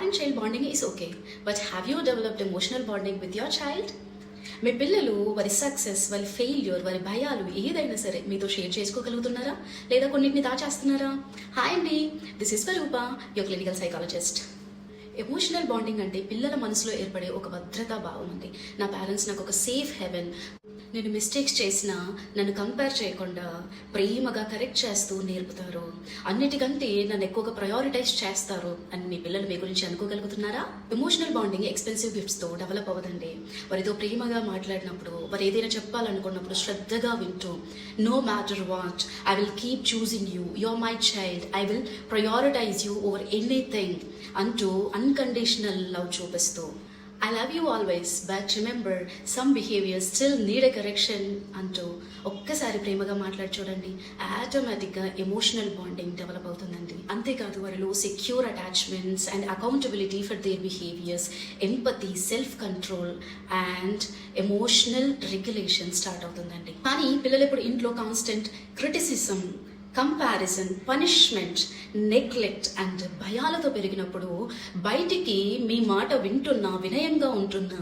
Parent-child bonding is okay, but have you developed emotional bonding with your child? మీ పిల్లలు వారి success, వారి failure, వారి భయాలు ఏదైనా సరే మీతో షేర్ చేసుకోగలుగుతున్నారా, లేదా కొన్నిటిని దాచేస్తున్నారా? హాయ్ అండి, this is Swarupa, your clinical psychologist. Emotional bonding అంటే పిల్లల మనసులో ఏర్పడే ఒక భద్రతా భావం అండి. నా పేరెంట్స్ నాకు ఒక సేఫ్ హెవెన్. నేను మిస్టేక్స్ చేసినా నన్ను కంపేర్ చేయకుండా ప్రేమగా కరెక్ట్ చేస్తూ నేర్పుతారు. అన్నిటికంటే నన్ను ఎక్కువగా ప్రయారిటైజ్ చేస్తారు అని మీ పిల్లలు మీ గురించి అనుకోగలుగుతున్నారా? ఎమోషనల్ బాండింగ్ ఎక్స్పెన్సివ్ గిఫ్ట్స్తో డెవలప్ అవ్వదండి. వారితో ప్రేమగా మాట్లాడినప్పుడు, వారు ఏదైనా చెప్పాలనుకున్నప్పుడు శ్రద్ధగా వింటూ, no matter what, I will keep choosing you, your my child, I will prioritize you over anything అంటూ అన్కండిషనల్ లవ్ చూపిస్తూ, I love you always, but remember, some behaviors still need a correction అంటూ ఒక్కసారి ప్రేమగా మాట్లాడి చూడండి. ఆటోమేటిక్గా emotional bonding develop అవుతుందండి. అంతేకాదు వారిలో secure attachments and accountability for their behaviours, empathy, self control and emotional regulation start అవుతుందండి. కానీ పిల్లలు ఇప్పుడు ఇంట్లో constant criticism, comparison, punishment, neglect and భయాలతో పెరిగినప్పుడు బయటికి మీ మాట వింటున్నా, వినయంగా ఉంటున్నా,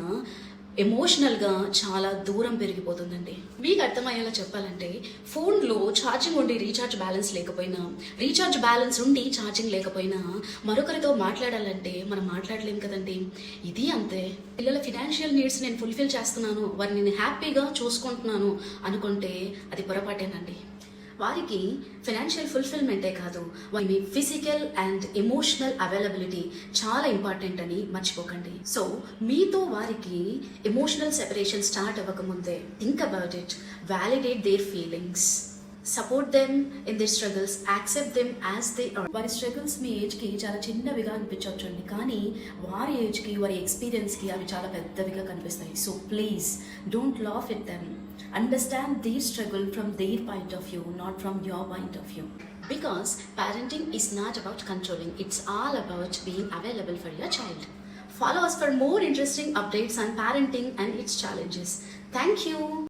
ఎమోషనల్గా చాలా దూరం పెరిగిపోతుందండి. మీకు అర్థమయ్యేలా చెప్పాలంటే, ఫోన్లో ఛార్జింగ్ ఉండి రీఛార్జ్ బ్యాలెన్స్ లేకపోయినా, రీఛార్జ్ బ్యాలెన్స్ ఉండి ఛార్జింగ్ లేకపోయినా మరొకరితో మాట్లాడాలంటే మనం మాట్లాడలేం కదండి. ఇది అంతే. పిల్లల ఫినాన్షియల్ నీడ్స్ నేను ఫుల్ఫిల్ చేస్తున్నాను, వారిని నేను హ్యాపీగా చూసుకుంటున్నాను అనుకుంటే అది పొరపాటేనండి. వారికి ఫైనాన్షియల్ ఫుల్ఫిల్మెంటే కాదు, వారి ఫిజికల్ అండ్ ఎమోషనల్ అవైలబిలిటీ చాలా ఇంపార్టెంట్ అని మర్చిపోకండి. సో మీతో వారికి ఎమోషనల్ సెపరేషన్ స్టార్ట్ అవ్వకముందే think about it, validate their feelings, support them in their struggles, accept them as they are. వారి స్ట్రగుల్స్ మీ ఏజ్కి చాలా చిన్నవిగా అనిపించవచ్చండి, కానీ వారి ఏజ్కి, వారి ఎక్స్పీరియన్స్కి అవి చాలా పెద్దవిగా కనిపిస్తాయి. So please don't laugh at them. Understand their struggle from their point of view, not from your point of view. Because parenting is not about controlling, it's all about being available for your child. Follow us for more interesting updates on parenting and its challenges. Thank you.